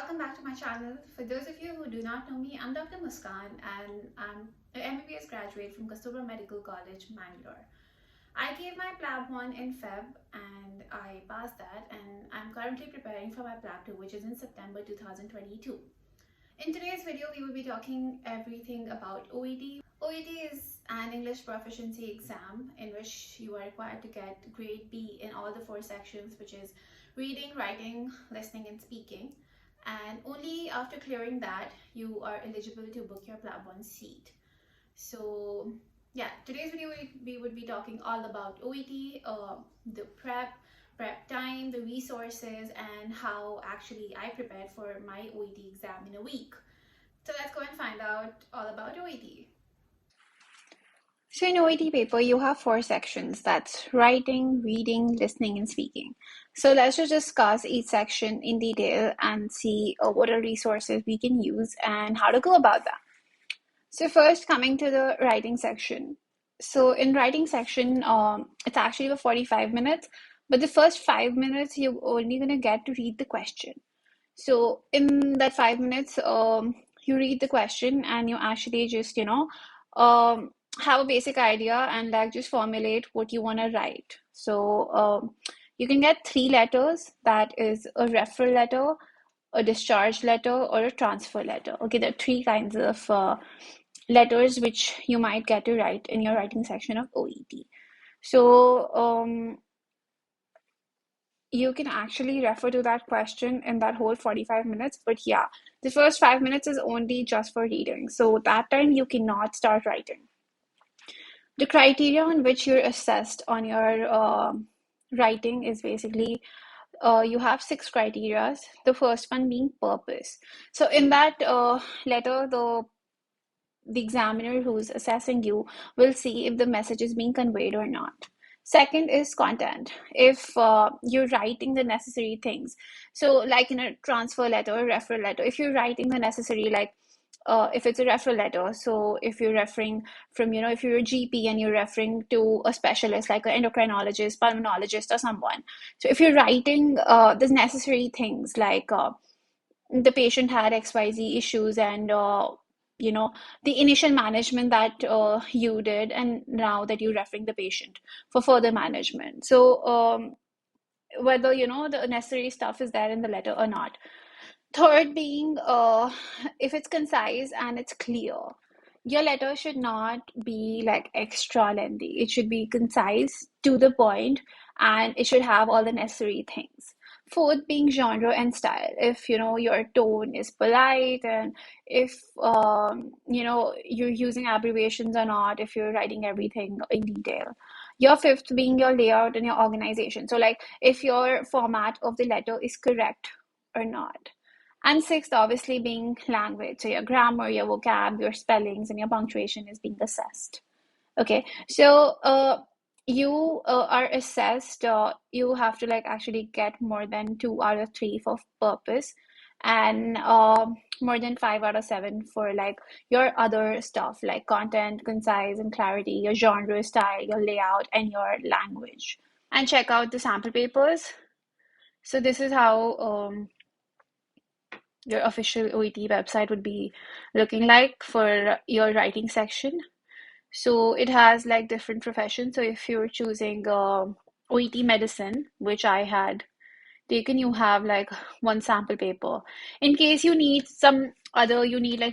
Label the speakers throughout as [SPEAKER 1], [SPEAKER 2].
[SPEAKER 1] welcome back to my channel. For those of you who do not know me, I'm Dr. Muskan and I'm an MBBS graduate from 𝐕𝐢𝐝 Medical College, Mangalore. I gave my PLAB 1 in Feb and I passed that, and I'm currently preparing for my PLAB 2, which is in September 2022. In today's video, we will be talking everything about OET. OET is an English proficiency exam in which you are required to get grade B in all the 4 sections, which is reading, writing, listening, and speaking. And only after clearing that, you are eligible to book your PLAB 1 seat. So yeah, today's video we would be talking all about OET, the prep time, the resources, and how actually I prepared for my OET exam in a week. So let's go and find out all about OET. So in OET paper, you have 4 sections. That's writing, reading, listening, and speaking. So let's just discuss each section in detail and see what are resources we can use and how to go about that. So first, coming to the writing section. So in writing section, it's actually for 45 minutes, but the first 5 minutes, you're only going to get to read the question. So in that 5 minutes, you read the question and you actually just, have a basic idea and just formulate what you want to write. So you can get 3 letters. That is a referral letter, a discharge letter, or a transfer letter. Okay, there are 3 kinds of letters which you might get to write in your writing section of OET. So you can actually refer to that question in that whole 45 minutes. But yeah, the first 5 minutes is only just for reading. So that time you cannot start writing. The criteria on which you're assessed on your writing is basically you have 6 criteria. The first one being purpose. So in that letter, the examiner who's assessing you will see if the message is being conveyed or not. Second is content. If you're writing the necessary things, so like in a transfer letter or referral letter, if you're writing the necessary, if it's a referral letter, so if you're referring from, if you're a GP and you're referring to a specialist like an endocrinologist, pulmonologist, or someone. So if you're writing the necessary things like the patient had XYZ issues and the initial management that you did, and now that you're referring the patient for further management. So whether the necessary stuff is there in the letter or not. Third being if it's concise and it's clear. Your letter should not be like extra lengthy. It should be concise, to the point, and it should have all the necessary things. Fourth being genre and style. If your tone is polite, and if you're using abbreviations or not, if you're writing everything in detail. Your fifth being your layout and your organization. So like if your format of the letter is correct or not. And sixth, obviously, being language. So your grammar, your vocab, your spellings, and your punctuation is being assessed. Okay, so you are assessed. You have to actually get more than 2 out of 3 for purpose, and more than 5 out of 7 for your other stuff like content, concise, and clarity, your genre, style, your layout, and your language. And check out the sample papers. So this is how your official OET website would be looking like for your writing section. So it has different professions. So if you're choosing OET medicine, which I had taken, you have 1 sample paper. In case you need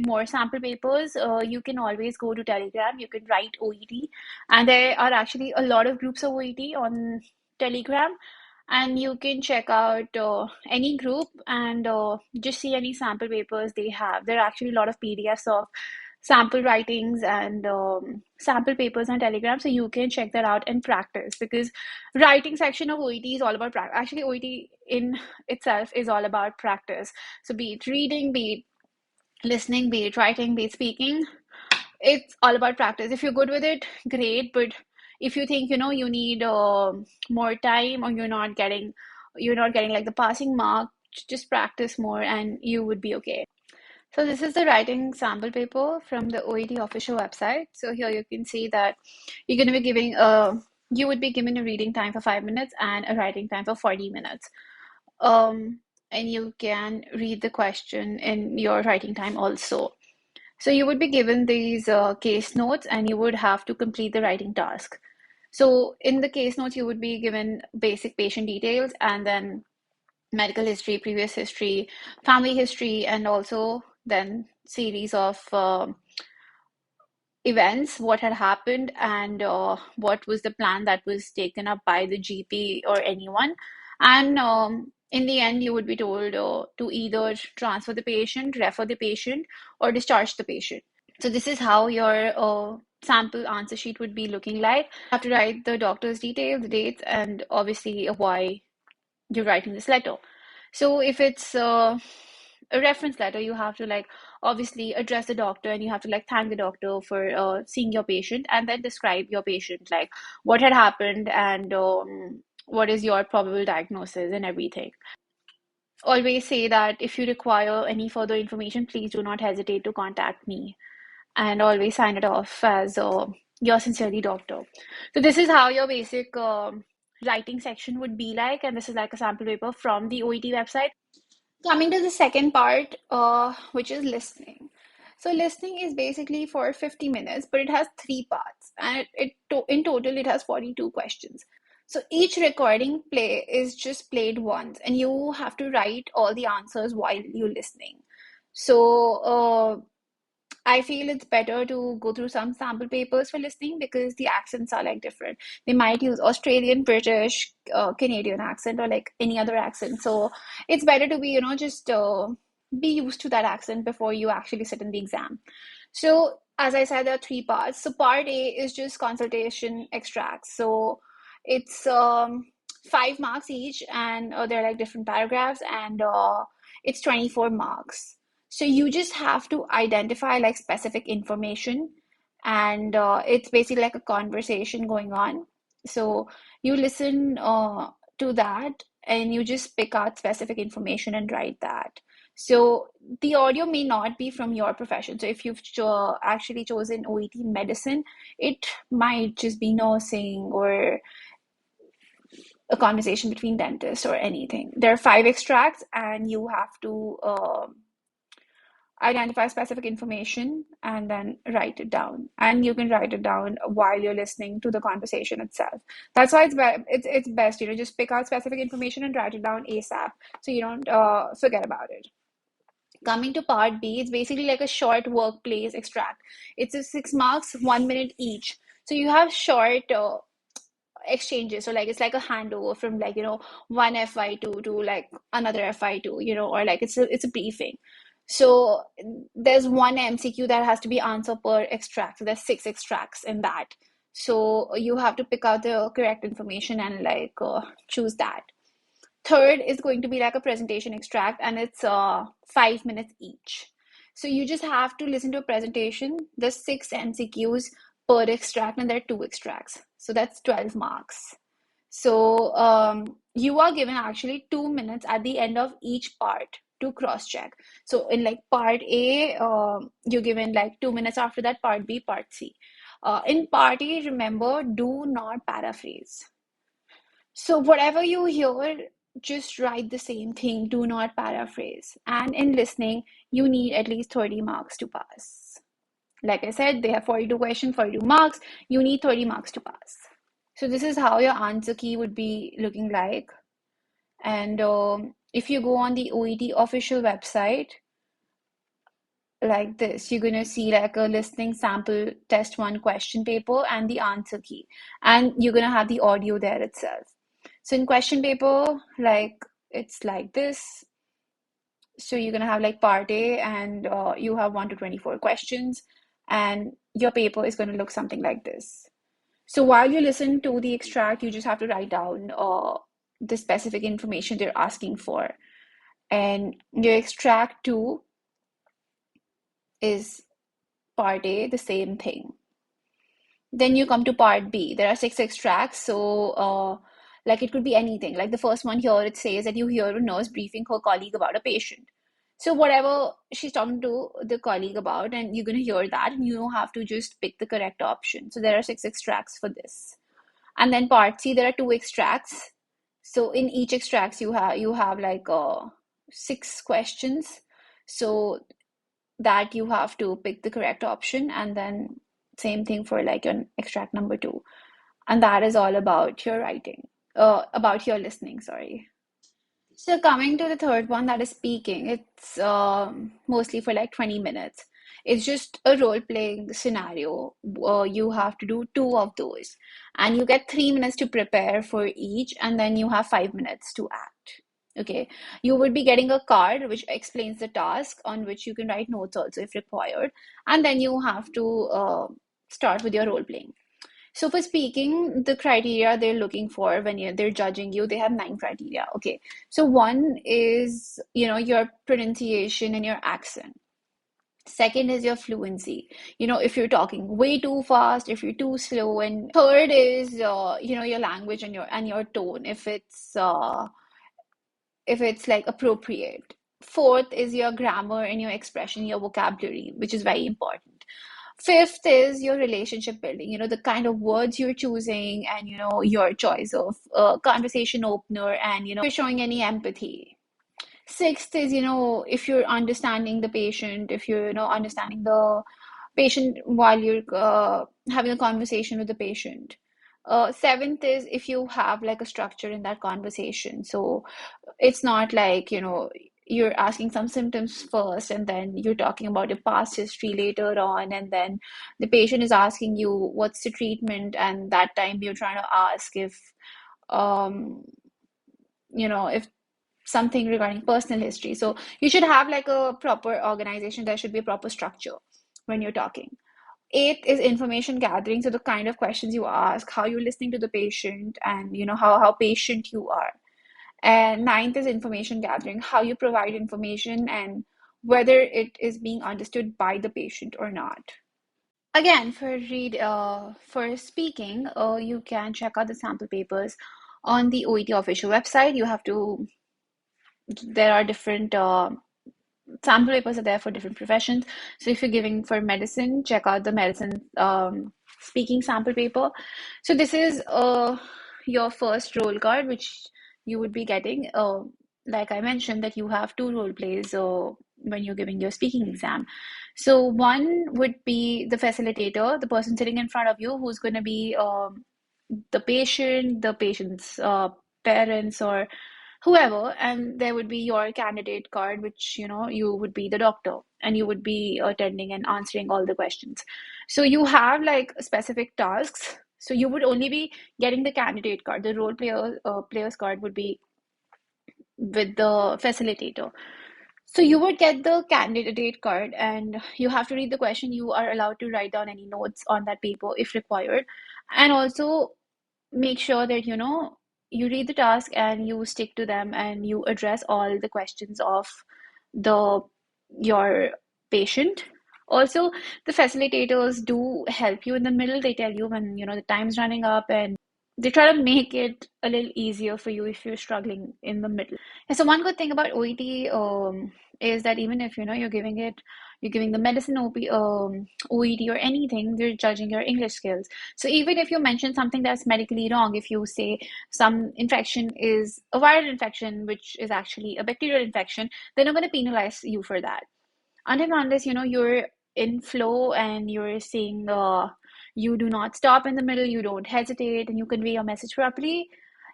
[SPEAKER 1] more sample papers, you can always go to Telegram. You can write OET, and there are actually a lot of groups of OET on Telegram. And you can check out any group and just see any sample papers they have. There are actually a lot of PDFs of sample writings and sample papers on Telegram, so you can check that out and practice, because writing section of OET is all about practice. Actually, OET in itself is all about practice. So be it reading, be it listening, be it writing, be it speaking, it's all about practice. If you're good with it, great. But if you think you need more time, or you're not getting the passing mark, just practice more and you would be okay. So this is the writing sample paper from the OET official website. So here you can see that you're going to be giving you would be given a reading time for 5 minutes and a writing time for 40 minutes. and you can read the question in your writing time also. So you would be given these case notes and you would have to complete the writing task. So in the case notes, you would be given basic patient details and then medical history, previous history, family history, and also then series of events, what had happened, and what was the plan that was taken up by the GP or anyone. And in the end, you would be told to either transfer the patient, refer the patient, or discharge the patient. So this is how your sample answer sheet would be looking like. You have to write the doctor's details, the dates, and obviously why you're writing this letter. So if it's a reference letter, you have to like obviously address the doctor and you have to like thank the doctor for seeing your patient and then describe your patient, like what had happened and what is your probable diagnosis and everything. Always say that if you require any further information, please do not hesitate to contact me, and always sign it off as your sincerely doctor. So this is how your basic writing section would be like, and this is like a sample paper from the OET website. Coming to the second part, which is listening. So listening is basically for 50 minutes, but it has three parts, and in total it has 42 questions. So each recording play is just played once, and you have to write all the answers while you're listening. So I feel it's better to go through some sample papers for listening because the accents are like different. They might use Australian, British, Canadian accent or like any other accent. So it's better to be, just be used to that accent before you actually sit in the exam. So as I said, there are three parts. So part A is just consultation extracts. So it's 5 marks each, and they're like different paragraphs, and it's 24 marks. So you just have to identify like specific information, and it's basically like a conversation going on. So you listen to that, and you just pick out specific information and write that. So the audio may not be from your profession. So if you've actually chosen OET medicine, it might just be nursing or a conversation between dentists or anything. There are 5 extracts, and you have to identify specific information and then write it down. And you can write it down while you're listening to the conversation itself. That's why it's best, just pick out specific information and write it down ASAP so you don't forget about it. Coming to part B, it's basically like a short workplace extract. It's a 6 marks, 1 minute each. So you have short exchanges. So like it's like a handover from like one FY2 to like another FY2, or like it's a briefing. So there's one MCQ that has to be answered per extract. So there's 6 extracts in that. So you have to pick out the correct information and like choose that. Third is going to be like a presentation extract, and it's 5 minutes each. So you just have to listen to a presentation. There's 6 MCQs per extract, and there are 2 extracts. So that's 12 marks. So you are given actually 2 minutes at the end of each part to cross check. So in like part A, you're given like 2 minutes after that, part B, part C. In part A, remember, do not paraphrase. So whatever you hear, just write the same thing, do not paraphrase. And in listening, you need at least 30 marks to pass. Like I said, they have 42 questions, 42 marks. You need 30 marks to pass. So this is how your answer key would be looking like. And if you go on the OET official website, like this, you're going to see like a listening sample test 1 question paper and the answer key. And you're going to have the audio there itself. So in question paper, like it's like this. So you're going to have like part A, and you have 1 to 24 questions, and your paper is going to look something like this. So while you listen to the extract, you just have to write down the specific information they're asking for. And your extract 2 is part A, the same thing. Then you come to part B. There are 6 extracts. So like it could be anything. Like the first one here, it says that you hear a nurse briefing her colleague about a patient. So whatever she's talking to the colleague about, and you're going to hear that, and you have to just pick the correct option. So there are 6 extracts for this. And then part C, there are 2 extracts. So in each extracts, you have like 6 questions, so that you have to pick the correct option, and then same thing for like your extract number 2. And that is all about your writing, about your listening, sorry. So coming to the third one, that is speaking, it's mostly for like 20 minutes. It's just a role-playing scenario. You have to do 2 of those, and you get 3 minutes to prepare for each, and then you have 5 minutes to act. Okay, you would be getting a card which explains the task, on which you can write notes also if required, and then you have to start with your role playing. So for speaking, the criteria they're looking for when they're judging you, they have 9 criteria. Okay. So one is, your pronunciation and your accent. Second is your fluency. If you're talking way too fast, if you're too slow, and third is, your language and your tone, if it's like appropriate. Fourth is your grammar and your expression, your vocabulary, which is very important. Fifth is your relationship building, the kind of words you're choosing, and, your choice of conversation opener, and, if you're showing any empathy. Sixth is, if you're understanding the patient, if you're, understanding the patient while you're having a conversation with the patient. Seventh is if you have like a structure in that conversation. So it's not like, you're asking some symptoms first, and then you're talking about your past history later on, and then the patient is asking you what's the treatment, and that time you're trying to ask um, if something regarding personal history. So you should have like a proper organization. There should be a proper structure when you're talking. Eighth is information gathering. So the kind of questions you ask, how you're listening to the patient, and how patient you are. And ninth is information gathering, how you provide information and whether it is being understood by the patient or not. Again, for speaking, you can check out the sample papers on the OET official website. There are different sample papers are there for different professions. So if you're giving for medicine, check out the medicine speaking sample paper. So this is your first role card, which you would be getting. Like I mentioned, that you have 2 role plays when you're giving your speaking exam. So one would be the facilitator, the person sitting in front of you, who's going to be the patient's parents or whoever, and there would be your candidate card, which you would be the doctor, and you would be attending and answering all the questions. So you have like specific tasks. So you would only be getting the candidate card. The player's card would be with the facilitator. So you would get the candidate card, and you have to read the question. You are allowed to write down any notes on that paper if required, and also make sure that you read the task and you stick to them, and you address all the questions of the your patient. Also, the facilitators do help you in the middle. They tell you when the time's running up, and they try to make it a little easier for you if you're struggling in the middle. And so one good thing about OET is that even if you're giving the medicine OET or anything, they're judging your English skills. So even if you mention something that's medically wrong, if you say some infection is a viral infection, which is actually a bacterial infection, they're not going to penalize you for that. Unless you're in flow and you're saying you do not stop in the middle, you don't hesitate, and you convey your message properly,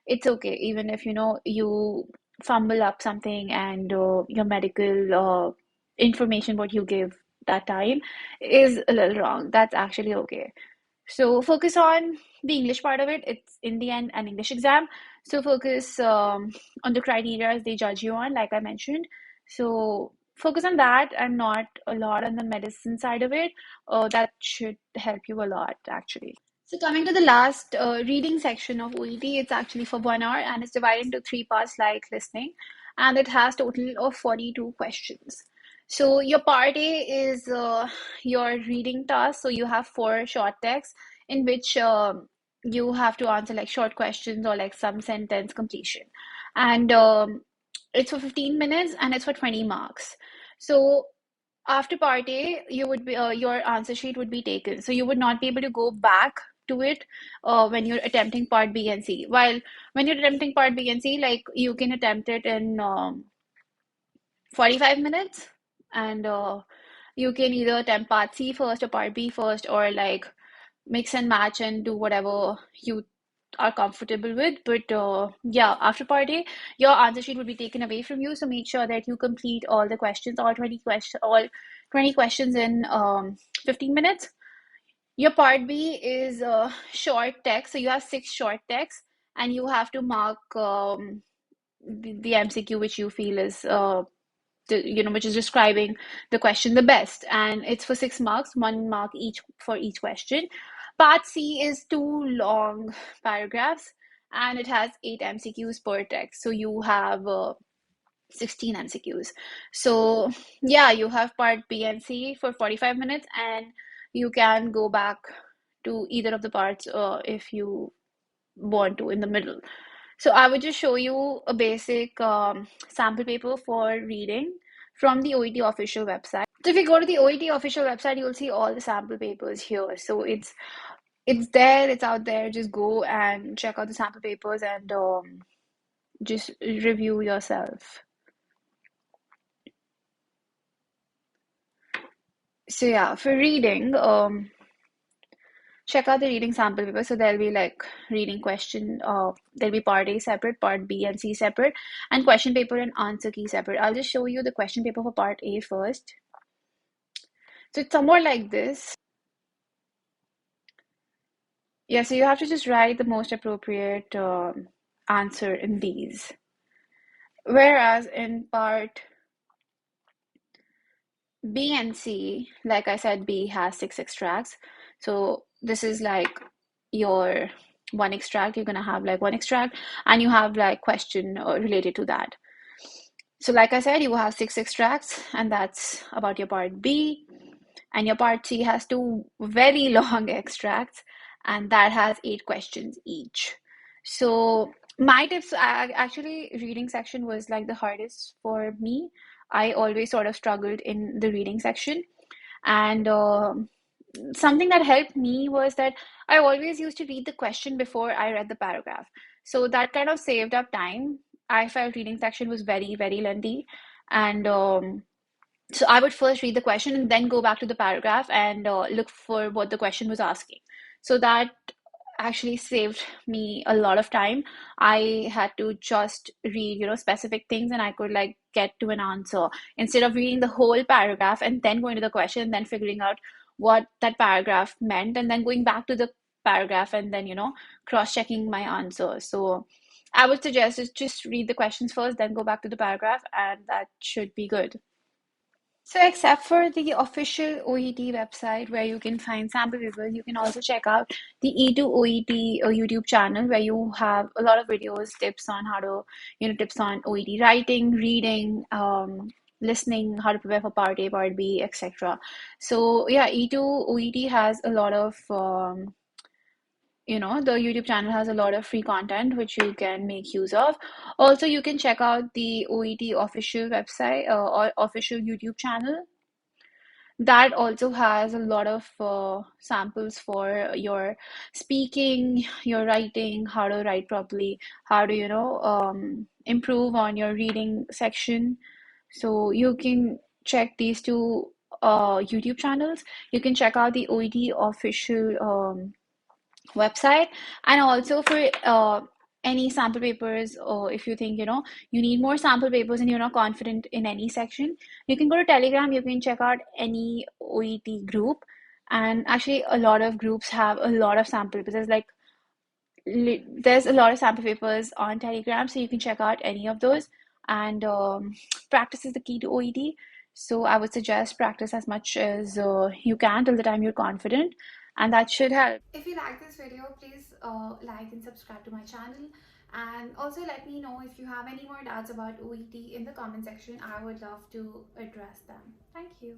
[SPEAKER 1] it's okay. Even if you fumble up something, and your medical information what you give that time is a little wrong, that's actually okay. So focus on the English part of it. It's in the end an English exam. So focus on the criteria they judge you on, like I mentioned. So focus on that and not a lot on the medicine side of it. That should help you a lot, actually. So coming to the last reading section of OET, it's actually for 1 hour, and it's divided into 3 parts like listening, and it has total of 42 questions. So your part A is your reading task. So you have 4 short texts in which you have to answer like short questions or like some sentence completion. And it's for 15 minutes, and it's for 20 marks. So after part A, you would be your answer sheet would be taken. So you would not be able to go back to it when you're attempting part B and C. While when you're attempting part B and C, like you can attempt it in 45 minutes, and you can either attempt part C first or part B first, or like mix and match and do whatever you are comfortable with. But yeah, after part A, your answer sheet will be taken away from you. So make sure that you complete all the questions, all 20 questions in 15 minutes. Your part B is short text. So you have six short texts, and you have to mark the MCQ which you feel is which is describing the question the best, and it's for 6 marks, 1 mark each for each question. Part C is two long paragraphs, and it has 8 MCQs per text, so you have 16 MCQs. So yeah, you have part B and C for 45 minutes, and you can go back to either of the parts if you want to in the middle. So I would just show you a basic sample paper for reading from the OET official website. So if you go to the OET official website, you'll see all the sample papers here. So it's there, it's out there. Just go and check out the sample papers and just review yourself. So yeah, for reading, check out the reading sample paper. So there'll be like reading question, there'll be part A separate, part B and C separate, and question paper and answer key separate. I'll just show you the question paper for part A first. So it's somewhat like this. Yeah, so you have to just write the most appropriate answer in these. Whereas in part B and C, like I said, B has 6 extracts. So this is like your one extract. You're gonna have like one extract, and you have like question related to that. So like I said, you have 6 extracts, and that's about your part B. And your part C has two very long extracts, and that has 8 questions each. So my tips, actually, reading section was like the hardest for me. I always sort of struggled in the reading section. And something that helped me was that I always used to read the question before I read the paragraph. So that kind of saved up time. I felt reading section was very, very lengthy. And so I would first read the question and then go back to the paragraph and look for what the question was asking. So that actually saved me a lot of time. I had to just read, specific things, and I could like get to an answer instead of reading the whole paragraph and then going to the question and then figuring out what that paragraph meant and then going back to the paragraph and then, cross-checking my answer. So I would suggest is just read the questions first, then go back to the paragraph, and that should be good. So, except for the official OET website where you can find sample papers, you can also check out the E2 OET YouTube channel where you have a lot of videos, tips on how to, tips on OET writing, reading, listening, how to prepare for part A, part B, etc. So, yeah, E2 OET has a lot of the YouTube channel has a lot of free content which you can make use of. Also, you can check out the OET official website or official YouTube channel. That also has a lot of samples for your speaking, your writing, how to write properly, how to, improve on your reading section. So you can check these two YouTube channels. You can check out the OET official website, and also for any sample papers, or if you think you need more sample papers and you're not confident in any section, you can go to Telegram. You can check out any OET group, and actually a lot of groups have a lot of sample papers. There's a lot of sample papers on Telegram, so you can check out any of those. And practice is the key to OET. So I would suggest practice as much as you can till the time you're confident, and that should help. If you like this video, please like and subscribe to my channel. And also let me know if you have any more doubts about OET in the comment section. I would love to address them. Thank you.